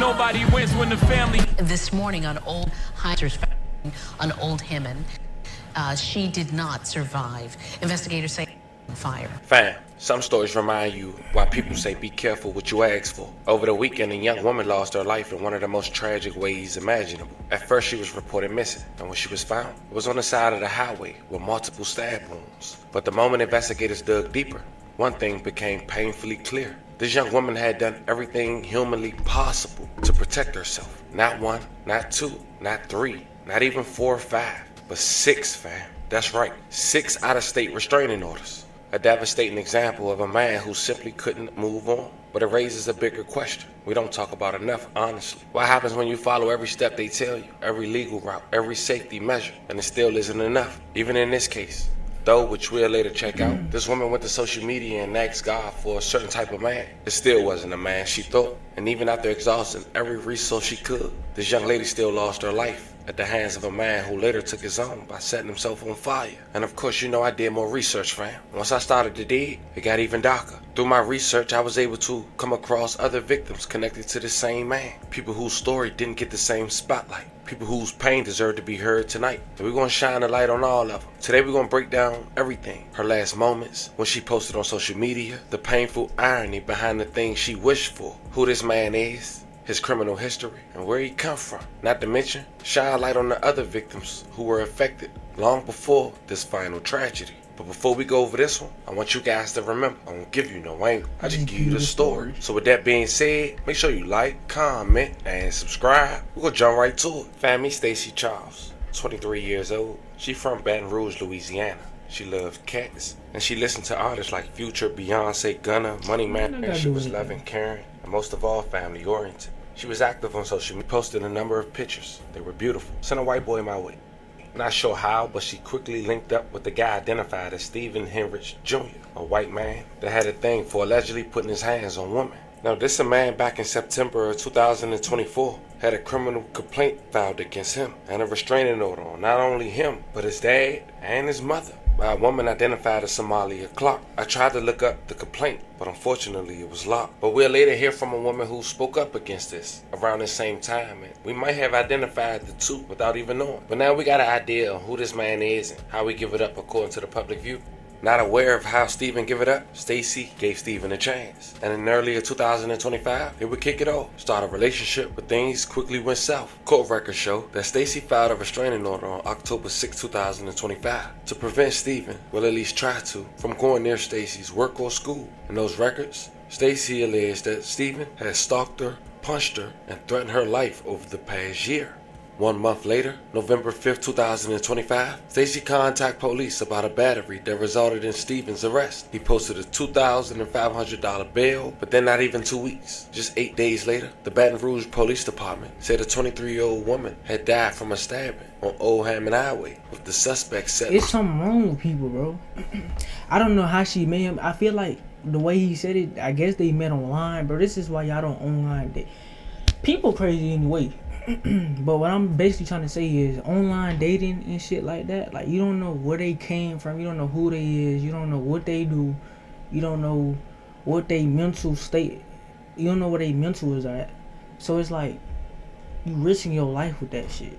nobody wins when the family. This morning on Old Heizer's on Old Hammond, she did not survive. Investigators say fire. Fam, some stories remind you why people say be careful what you ask for. Over the weekend, a young woman lost her life in one of the most tragic ways imaginable. At first, she was reported missing, and when she was found, it was on the side of the highway with multiple stab wounds. But the moment investigators dug deeper, one thing became painfully clear. This young woman had done everything humanly possible to protect herself. Not one, not two, not three, not even 4 or 5, but 6, fam. That's right, 6 out-of-state restraining orders. A devastating example of a man who simply couldn't move on. But it raises a bigger question we don't talk about enough, honestly. What happens when you follow every step they tell you, every legal route, every safety measure, and it still isn't enough? Even in this case, though, which we'll later check out, this woman went to social media and asked God for a certain type of man. It still wasn't the man she thought. And even after exhausting every resource she could, this young lady still lost her life at the hands of a man who later took his own by setting himself on fire. And of course, you know I did more research, fam. Once I started to dig, it got even darker. Through my research, I was able to come across other victims connected to the same man. People whose story didn't get the same spotlight. People whose pain deserved to be heard tonight. So we're going to shine a light on all of them. Today we're going to break down everything. Her last moments, when she posted on social media, the painful irony behind the things she wished for, who this man is, his criminal history, and where he come from. Not to mention, shine light on the other victims who were affected long before this final tragedy. But before we go over this one, I want you guys to remember, I won't give you no angle. I just give you the story. So with that being said, make sure you like, comment, and subscribe. We're gonna jump right to it. Family Stacey Charles, 23 years old. She from Baton Rouge, Louisiana. She loves cats, and she listened to artists like Future, Beyonce, Gunna, Money Man, and she was loving, caring, and most of all, family oriented. She was active on social media, posted a number of pictures. They were beautiful. Sent a white boy my way. Not sure how, but she quickly linked up with the guy identified as Stephen Henrich Jr., a white man that had a thing for allegedly putting his hands on women. Now, this a man back in September of 2024 had a criminal complaint filed against him and a restraining order on not only him, but his dad and his mother by a woman identified as Somalia Clark. I tried to look up the complaint, but unfortunately it was locked. But we'll later hear from a woman who spoke up against this around the same time, and we might have identified the two without even knowing. But now we got an idea on who this man is and how we give it up according to the public view. Not aware of how Stephen give it up, Stacey gave Stephen a chance. And in earlier 2025, they would kick it off, start a relationship, but things quickly went south. Court records show that Stacey filed a restraining order on October 6, 2025 to prevent Stephen, well at least try to, from going near Stacey's work or school. In those records, Stacey alleged that Stephen had stalked her, punched her, and threatened her life over the past year. 1 month later, November 5th, 2025, Stacey contacted police about a battery that resulted in Stephen's arrest. He posted a $2,500 bail, but then not even 2 weeks. Just 8 days later, the Baton Rouge Police Department said a 23-year-old woman had died from a stabbing on Old Hammond Highway, with the suspect set. It's something wrong with people, bro. I don't know how she made him. I feel like the way he said it, I guess they met online, bro. This is why y'all don't online date. People crazy anyway. But what I'm basically trying to say is online dating and shit like that, like you don't know where they came from, you don't know who they is, you don't know what they do, you don't know what they mental state, you don't know where they mental is at. So it's like you risking your life with that shit.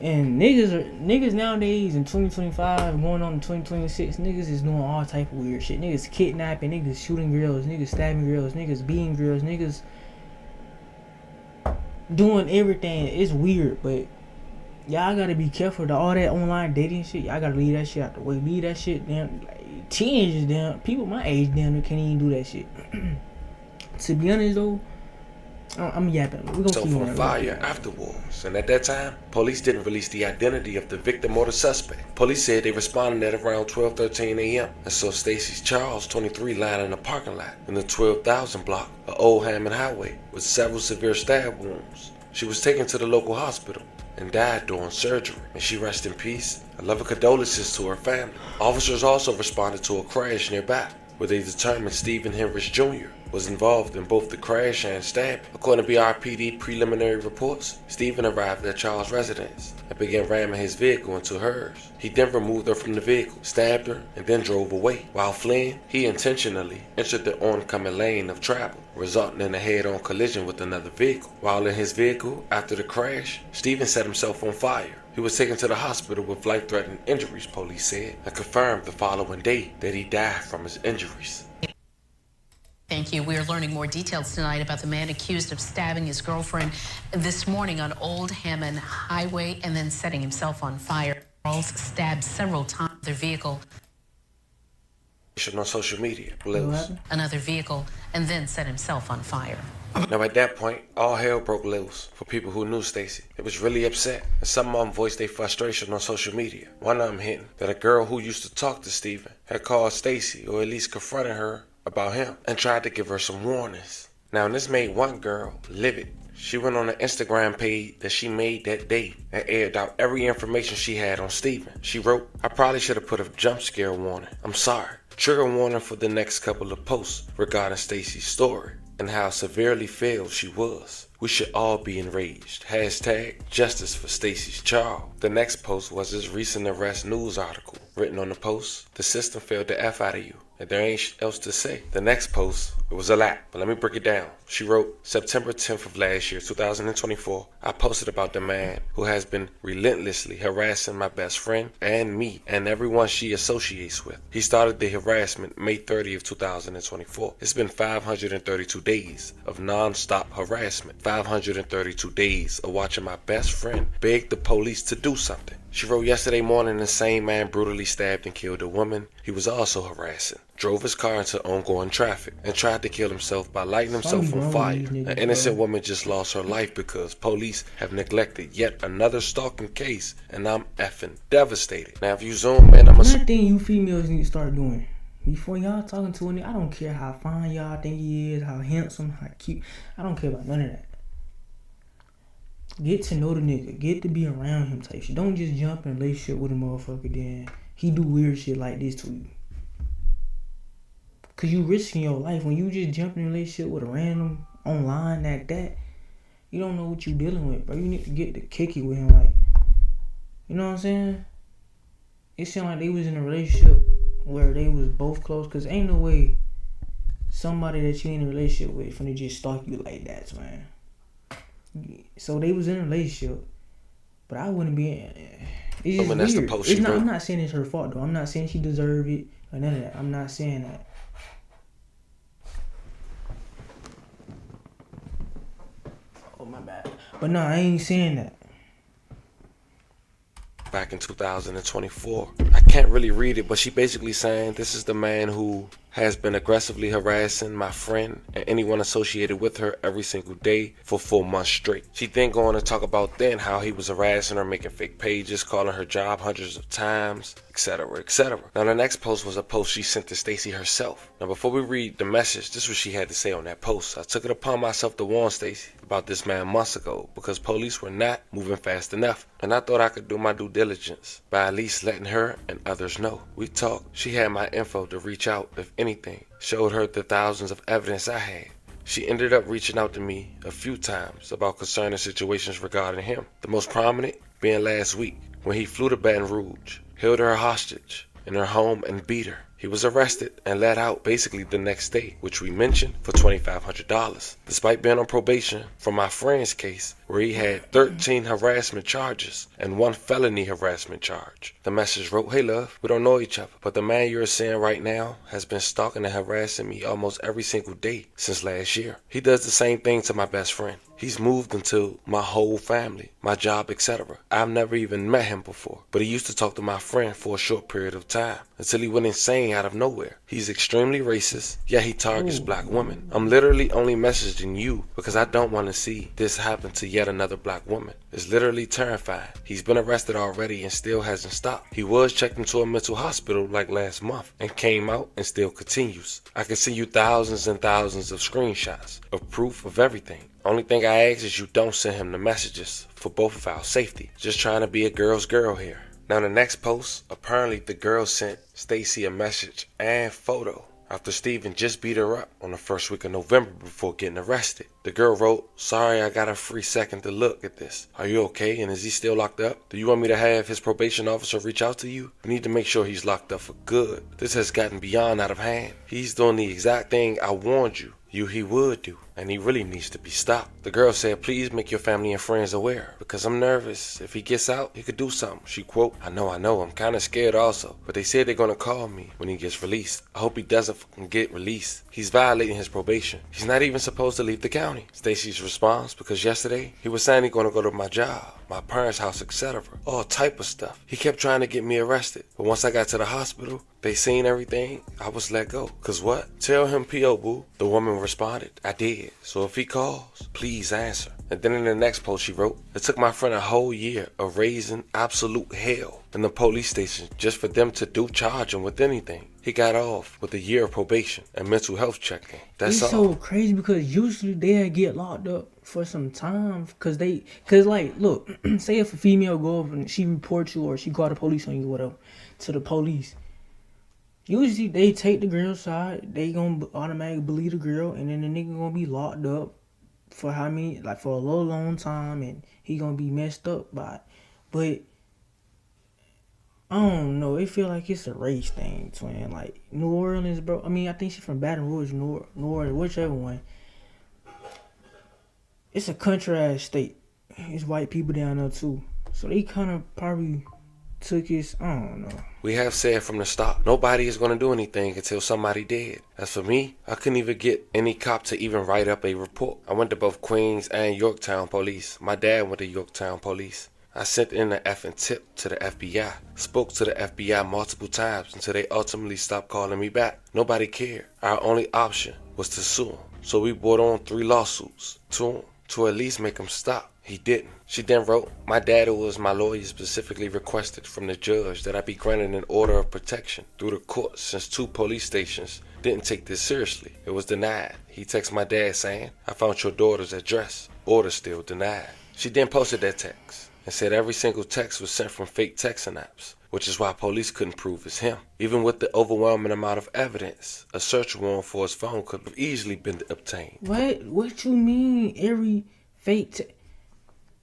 And niggas nowadays in 2025 going on to 2026, niggas is doing all type of weird shit. Niggas kidnapping, niggas shooting girls, niggas stabbing girls, niggas beating girls, niggas doing everything. It's weird, but y'all gotta be careful to all that online dating shit. Y'all gotta leave that shit out the way. Leave that shit down. Like, teenagers down, people my age down there can't even do that shit. To be honest though, I'm yapping. We're gonna keep on fire afterwards, and at that time, police didn't release the identity of the victim or the suspect. Police said they responded at around 12:13 a.m. and saw Stacey Charles, 23, lying in a parking lot in the 12,000 block of Old Hammond Highway with several severe stab wounds. She was taken to the local hospital and died during surgery. May she rest in peace. I love her condolences to her family. Officers also responded to a crash nearby where they determined Stephen Henrich Jr. was involved in both the crash and stabbing. According to BRPD preliminary reports, Stephen arrived at Charles' residence and began ramming his vehicle into hers. He then removed her from the vehicle, stabbed her, and then drove away. While fleeing, he intentionally entered the oncoming lane of travel, resulting in a head-on collision with another vehicle. While in his vehicle, after the crash, Stephen set himself on fire. He was taken to the hospital with life-threatening injuries, police said, and confirmed the following day that he died from his injuries. Thank you. We are learning more details tonight about the man accused of stabbing his girlfriend this morning on Old Hammond Highway and then setting himself on fire. Charles stabbed several times their vehicle. On social media, Another vehicle and then set himself on fire. Now at that point, all hell broke loose for people who knew Stacy. It was really upset, and some of them voiced their frustration on social media. One of them hinting that a girl who used to talk to Stephen had called Stacy, or at least confronted her about him, and tried to give her some warnings. Now this made one girl livid. She went on an Instagram page that she made that day and aired out every information she had on Stephen. She wrote, "I probably should have put a jump scare warning. I'm sorry. Trigger warning for the next couple of posts regarding Stacy's story and how severely failed she was. We should all be enraged. Hashtag justice for Stacy's child." The next post was his recent arrest news article. Written on the post, "The system failed the F out of you, and there ain't else to say." The next post, it was a lot, but let me break it down. She wrote, "September 10th of last year, 2024, I posted about the man who has been relentlessly harassing my best friend and me and everyone she associates with. He started the harassment May 30th, 2024. It's been 532 days of non-stop harassment. 532 days of watching my best friend beg the police to do something." She wrote, "Yesterday morning, the same man brutally stabbed and killed a woman he was also harassing, drove his car into ongoing traffic, and tried to kill himself by lighting himself on fire. An innocent woman just lost her life because police have neglected yet another stalking case, and I'm effing devastated." Now, if you zoom in, Another thing you females need to start doing. Before y'all talking to a nigga, I don't care how fine y'all think he is, how handsome, how cute. I don't care about none of that. Get to know the nigga. Get to be around him type shit. Don't just jump in a relationship with a motherfucker then he do weird shit like this to you. Cause you risking your life. When you just jump in a relationship with a random online like that, you don't know what you dealing with, bro. You need to get to kick it with him, like, you know what I'm saying? It seemed like they was in a relationship where they was both close, cause ain't no way somebody that you in a relationship with finna just stalk you like that, man. So they was in a relationship, but I wouldn't be. It's just that's weird. the post she wrote. I'm not saying it's her fault though. I'm not saying she deserve it or none of that. I'm not saying that. Oh my bad. But no, I ain't saying that. Back in 2024. I can't really read it, but she basically saying this is the man who has been aggressively harassing my friend and anyone associated with her every single day for 4 months straight. She then going to talk about then how he was harassing her, making fake pages, calling her job hundreds of times, etc., etc. Now the next post was a post she sent to Stacy herself. Now before we read the message, this is what she had to say on that post. "I took it upon myself to warn Stacy about this man months ago because police were not moving fast enough, and I thought I could do my due diligence by at least letting her and others know. We talked. She had my info to reach out if anything. Showed her the thousands of evidence I had. She ended up reaching out to me a few times about concerning situations regarding him. The most prominent being last week when he flew to Baton Rouge, held her hostage in her home and beat her. He was arrested and let out basically the next day, which we mentioned, for $2,500. Despite being on probation from my friend's case, where he had 13 harassment charges and 1 felony harassment charge." The message wrote, "Hey love, we don't know each other, but the man you're seeing right now has been stalking and harassing me almost every single day since last year. He does the same thing to my best friend. He's moved into my whole family, my job, etc. I've never even met him before, but he used to talk to my friend for a short period of time until he went insane out of nowhere. He's extremely racist, yet he targets black women. I'm literally only messaging you because I don't want to see this happen to yet another black woman. It's literally terrifying. He's been arrested already and still hasn't stopped. He was checked into a mental hospital like last month and came out and still continues. I can send you thousands and thousands of screenshots of proof of everything. Only thing I ask is you don't send him the messages for both of our safety. Just trying to be a girl's girl here." Now the next post, apparently the girl sent Stacy a message and photo after Steven just beat her up on the first week of November before getting arrested. The girl wrote, "Sorry, I got a free second to look at this. Are you okay? And is he still locked up? Do you want me to have his probation officer reach out to you? We need to make sure he's locked up for good. This has gotten beyond out of hand. He's doing the exact thing I warned you he would do, and he really needs to be stopped." The girl said, "Please make your family and friends aware, because I'm nervous. If he gets out, he could do something." She quote, I know, I'm kind of scared also, but they said they're going to call me when he gets released. I hope he doesn't fucking get released. He's violating his probation. He's not even supposed to leave the county." Stacy's response, "Because yesterday, he was saying he's going to go to my job, my parents' house, etc. All type of stuff. He kept trying to get me arrested, but once I got to the hospital, they seen everything, I was let go. Cause what? Tell him P.O. boo." The woman responded, "I did. So if he calls, please answer." And then in the next post she wrote, "It took my friend a whole year of raising absolute hell in the police station just for them to charge him with anything. He got off with a year of probation and mental health checking. That's It's all." so crazy because usually they'll get locked up for some time cause like, look, say if a female go up and she reports you or she call the police on you, whatever, to the police. Usually they take the girl's side, they gonna automatically believe the girl, and then the nigga gonna be locked up for how many, like for a little long time, and he gonna be messed up by it. But I don't know, it feel like it's a race thing, twin. Like New Orleans, bro. I mean, I think she's from Baton Rouge, New Orleans, whichever one. It's a country ass state. It's white people down there too, so they kind of probably took his, I don't know. We have said from the start, nobody is going to do anything until somebody dead. As for me, I couldn't even get any cop to even write up a report. I went to both Queens and Yorktown police. My dad went to Yorktown police. I sent in an effing tip to the FBI. Spoke to the FBI multiple times until they ultimately stopped calling me back. Nobody cared. Our only option was to sue him. So we brought on 3 lawsuits to him to at least make him stop. He didn't. She then wrote, "My dad, who was my lawyer, specifically requested from the judge that I be granted an order of protection through the court since 2 police stations didn't take this seriously. It was denied." He texted my dad saying, "I found your daughter's address. Order still denied." She then posted that text and said every single text was sent from fake texting apps, which is why police couldn't prove it's him. Even with the overwhelming amount of evidence, a search warrant for his phone could have easily been obtained. What you mean every fake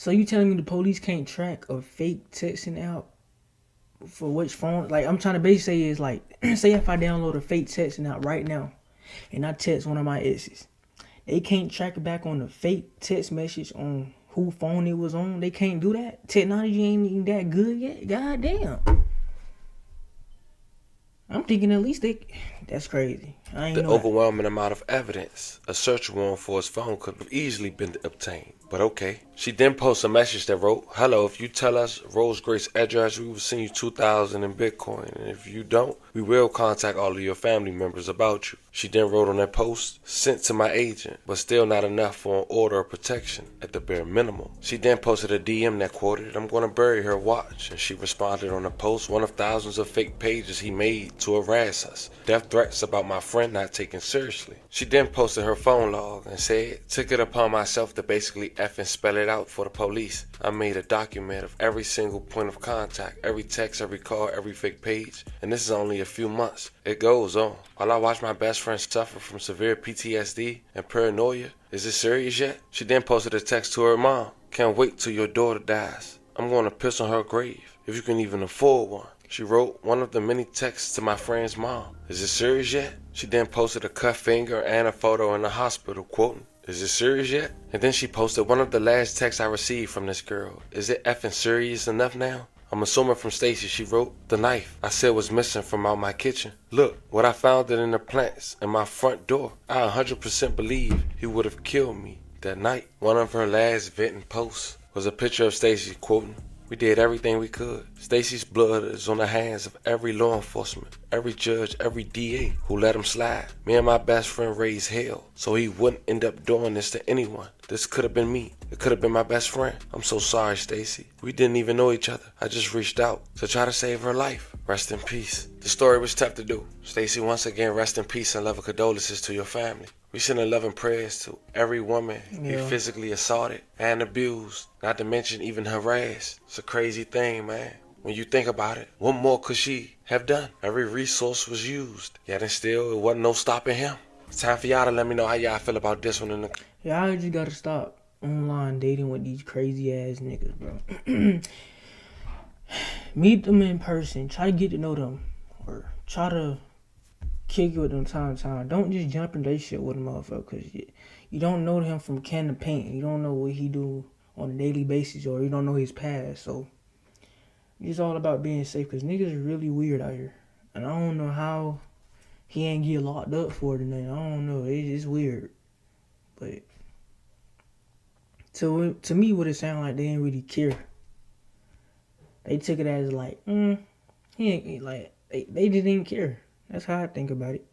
So you telling me the police can't track a fake texting out for which phone? Like, I'm trying to basically say is like, say if I download a fake texting out right now and I text one of my exes, they can't track it back on the fake text message on who phone it was on. They can't do that. Technology ain't even that good yet. God damn. I'm thinking at least that's crazy. I ain't The know overwhelming amount of evidence, a search warrant for his phone could have easily been obtained. But okay. She then posted a message that wrote, "Hello, if you tell us Rose Grace's address, we will send you $2,000 in Bitcoin. And if you don't, we will contact all of your family members about you." She then wrote on that post, "Sent to my agent, but still not enough for an order of protection at the bare minimum." She then posted a DM that quoted, "I'm going to bury her watch." And she responded on the post, one of thousands of fake pages he made to harass us. Death threats about my friend not taken seriously. She then posted her phone log and said, "Took it upon myself to basically effing spell it out for the police. I made a document of every single point of contact, every text, every call, every fake page. And this is only a few months. It goes on. While I watch my best friend suffer from severe PTSD and paranoia. Is it serious yet?" She then posted a text to her mom. "Can't wait till your daughter dies. I'm going to piss on her grave, if you can even afford one." She wrote one of the many texts to my friend's mom. "Is it serious yet?" She then posted a cut finger and a photo in the hospital, quoting, "Is it serious yet?" And then she posted one of the last texts I received from this girl. "Is it effing serious enough now?" I'm assuming from Stacy. She wrote, "The knife I said was missing from out my kitchen. Look, what I found it in the plants in my front door. I 100% believe he would have killed me that night." One of her last venting posts was a picture of Stacy quoting, "We did everything we could. Stacy's blood is on the hands of every law enforcement, every judge, every DA who let him slide. Me and my best friend raised hell so he wouldn't end up doing this to anyone. This could have been me. It could have been my best friend. I'm so sorry, Stacy. We didn't even know each other. I just reached out to try to save her life. Rest in peace." The story was tough to do. Stacy, once again, rest in peace and love and condolences to your family. We send loving prayers to every woman he physically assaulted and abused, not to mention even harassed. It's a crazy thing, man. When you think about it, what more could she have done? Every resource was used, yet and still, it wasn't no stopping him. It's time for y'all to let me know how y'all feel about this one in the... Y'all just gotta stop online dating with these crazy ass niggas, bro. Meet them in person. Try to get to know them. Or try to kick it with them time to time. Don't just jump in their shit with a motherfucker. Cause you don't know him from can of paint. You don't know what he do on a daily basis, or you don't know his past. So it's all about being safe. Cause niggas are really weird out here. And I don't know how he ain't get locked up for it or nothing. I don't know. It's weird. But to me, what it sound like, they didn't really care. They took it as like, he ain't like, they just didn't care. That's how I think about it.